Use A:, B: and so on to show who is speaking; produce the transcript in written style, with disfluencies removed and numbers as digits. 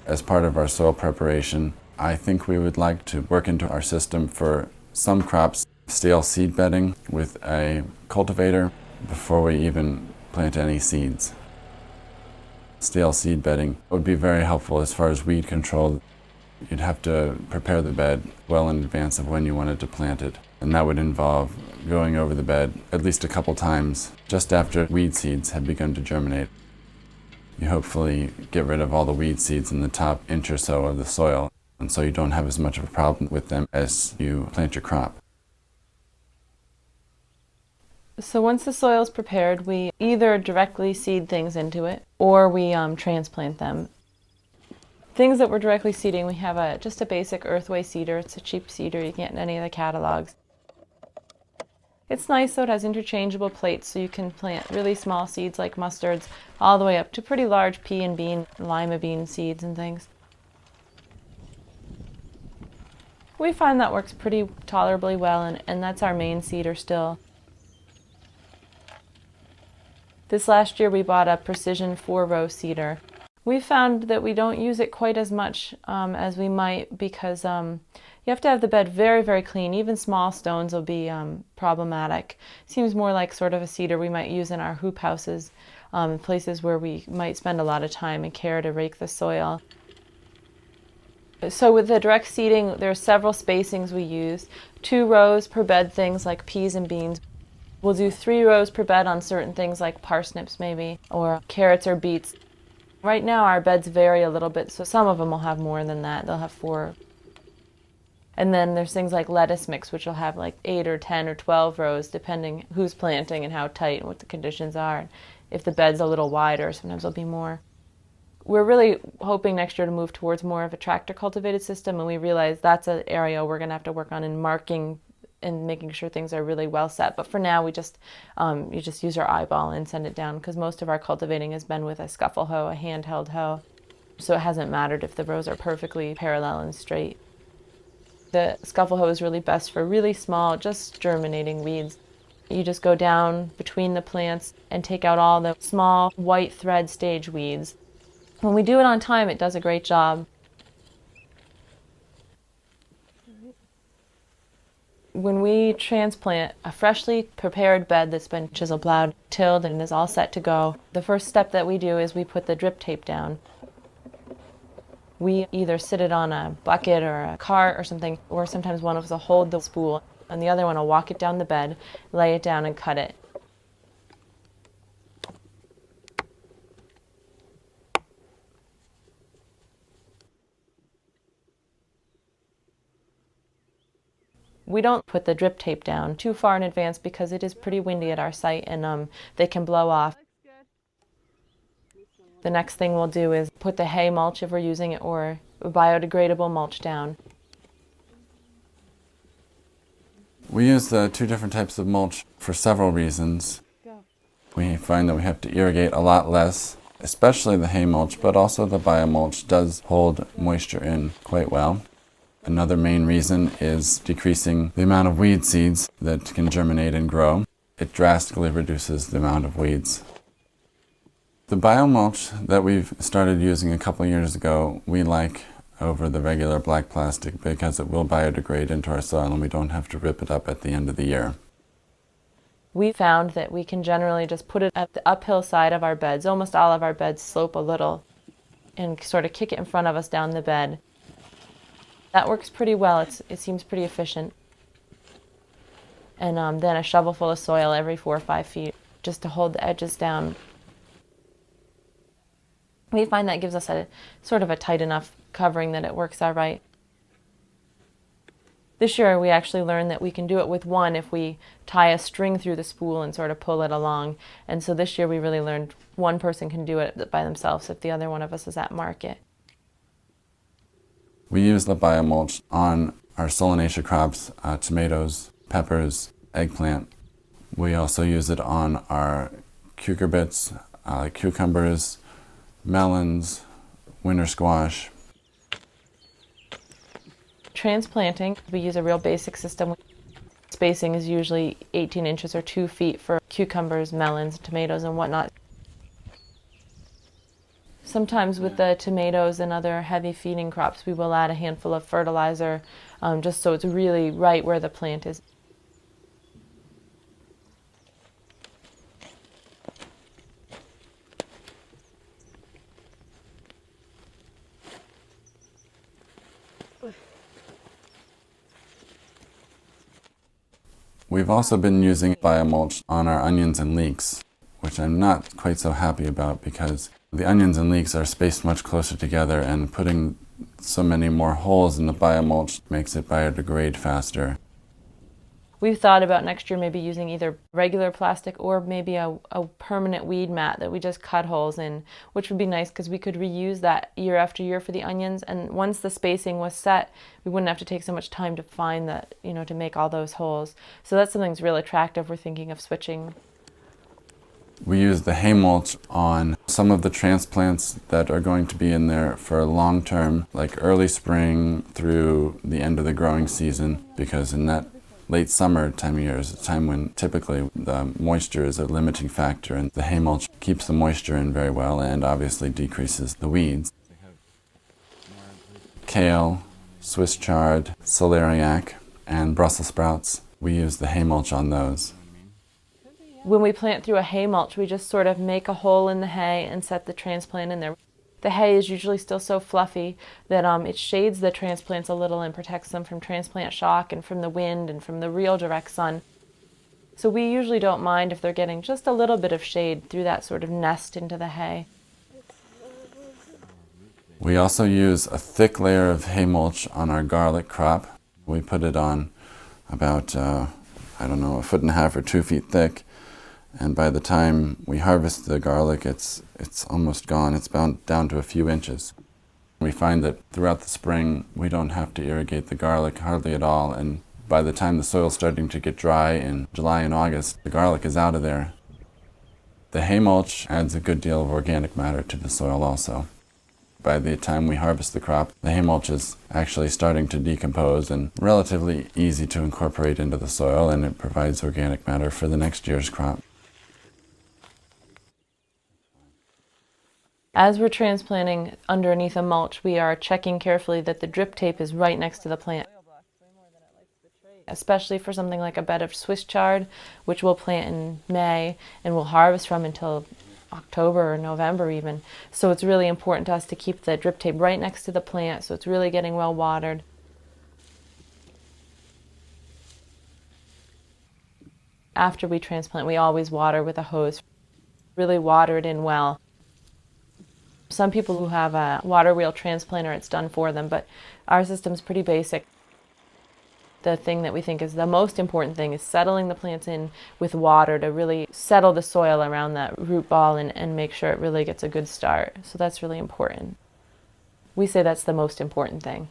A: As part of our soil preparation, I think we would like to work into our system for some crops, stale seed bedding with a cultivator before we even plant any seeds. Stale seed bedding would be very helpful as far as weed control. You'd have to prepare the bed well in advance of when you wanted to plant it, and that would involve going over the bed at least a couple times just after weed seeds have begun to germinate. You hopefully get rid of all the weed seeds in the top inch or so of the soil, and so you don't have as much of a problem with them as you plant your crop.
B: So once the soil is prepared, we either directly seed things into it or we transplant them. Things that we're directly seeding, we have just a basic earthway seeder. It's a cheap seeder, you can't get in any of the catalogs. It's nice though, it has interchangeable plates so you can plant really small seeds like mustards all the way up to pretty large pea and bean, lima bean seeds and things. We find that works pretty tolerably well, and that's our main seeder still. This last year we bought a precision 4-row seeder. We found that we don't use it quite as much as we might because you have to have the bed very, very clean. Even small stones will be problematic. Seems more like sort of a seeder we might use in our hoop houses, places where we might spend a lot of time and care to rake the soil. So with the direct seeding, there are several spacings we use. 2 rows per bed, things like peas and beans. We'll do 3 rows per bed on certain things like parsnips maybe, or carrots or beets. Right now our beds vary a little bit, so some of them will have more than that. They'll have 4. And then there's things like lettuce mix, which will have like 8 or 10 or 12 rows, depending who's planting and how tight and what the conditions are. If the bed's a little wider, sometimes there'll be more. We're really hoping next year to move towards more of a tractor cultivated system, and we realize that's an area we're going to have to work on in marking and making sure things are really well set. But for now, we just you just use our eyeball and send it down, because most of our cultivating has been with a scuffle hoe, a handheld hoe. So it hasn't mattered if the rows are perfectly parallel and straight. The scuffle hoe is really best for really small, just germinating weeds. You just go down between the plants and take out all the small white thread stage weeds. When we do it on time, it does a great job. When we transplant a freshly prepared bed that's been chisel plowed, tilled, and is all set to go, the first step that we do is we put the drip tape down. We either sit it on a bucket or a cart or something, or sometimes one of us will hold the spool and the other one will walk it down the bed, lay it down and cut it. We don't put the drip tape down too far in advance because it is pretty windy at our site, and they can blow off. The next thing we'll do is put the hay mulch, if we're using it, or biodegradable mulch down.
A: We use 2 different types of mulch for several reasons. We find that we have to irrigate a lot less, especially the hay mulch, but also the biomulch does hold moisture in quite well. Another main reason is decreasing the amount of weed seeds that can germinate and grow. It drastically reduces the amount of weeds. The biomulch that we've started using a couple years ago, we like over the regular black plastic because it will biodegrade into our soil and we don't have to rip it up at the end of the year.
B: We found that we can generally just put it at the uphill side of our beds. Almost all of our beds slope a little, and sort of kick it in front of us down the bed. That works pretty well. It seems pretty efficient. And then a shovel full of soil every 4 or 5 feet just to hold the edges down. We find that gives us a sort of a tight enough covering that it works all right. This year we actually learned that we can do it with one if we tie a string through the spool and sort of pull it along. And so this year we really learned one person can do it by themselves if the other one of us is at market.
A: We use the biomulch on our solanaceae crops, tomatoes, peppers, eggplant. We also use it on our cucurbits, cucumbers, melons, winter squash.
B: Transplanting, we use a real basic system. Spacing is usually 18 inches or 2 feet for cucumbers, melons, tomatoes, and whatnot. Sometimes with the tomatoes and other heavy feeding crops, we will add a handful of fertilizer just so it's really right where the plant is.
A: We've also been using biomulch on our onions and leeks, which I'm not quite so happy about because the onions and leeks are spaced much closer together, and putting so many more holes in the biomulch makes it biodegrade faster.
B: We've thought about next year maybe using either regular plastic or maybe a permanent weed mat that we just cut holes in, which would be nice because we could reuse that year after year for the onions. And once the spacing was set, we wouldn't have to take so much time to find that, to make all those holes. So that's something that's real attractive. We're thinking of switching.
A: We use the hay mulch on some of the transplants that are going to be in there for long term, like early spring through the end of the growing season, because in that late summer time of year is a time when typically the moisture is a limiting factor, and the hay mulch keeps the moisture in very well and obviously decreases the weeds. Kale, Swiss chard, celeriac, and Brussels sprouts, we use the hay mulch on those.
B: When we plant through a hay mulch, we just sort of make a hole in the hay and set the transplant in there. The hay is usually still so fluffy that it shades the transplants a little and protects them from transplant shock and from the wind and from the real direct sun. So we usually don't mind if they're getting just a little bit of shade through that sort of nest into the hay.
A: We also use a thick layer of hay mulch on our garlic crop. We put it on about, a 1.5 or 2 feet thick. And by the time we harvest the garlic, it's almost gone. It's down to a few inches. We find that throughout the spring, we don't have to irrigate the garlic hardly at all. And by the time the soil's starting to get dry in July and August, the garlic is out of there. The hay mulch adds a good deal of organic matter to the soil also. By the time we harvest the crop, the hay mulch is actually starting to decompose and relatively easy to incorporate into the soil, and it provides organic matter for the next year's crop.
B: As we're transplanting underneath a mulch, we are checking carefully that the drip tape is right next to the plant, especially for something like a bed of Swiss chard, which we'll plant in May and we'll harvest from until October or November even. So it's really important to us to keep the drip tape right next to the plant so it's really getting well watered. After we transplant, we always water with a hose. Really water it in well. Some people who have a water wheel transplanter, it's done for them, but our system's pretty basic. The thing that we think is the most important thing is settling the plants in with water to really settle the soil around that root ball and make sure it really gets a good start. So that's really important. We say that's the most important thing.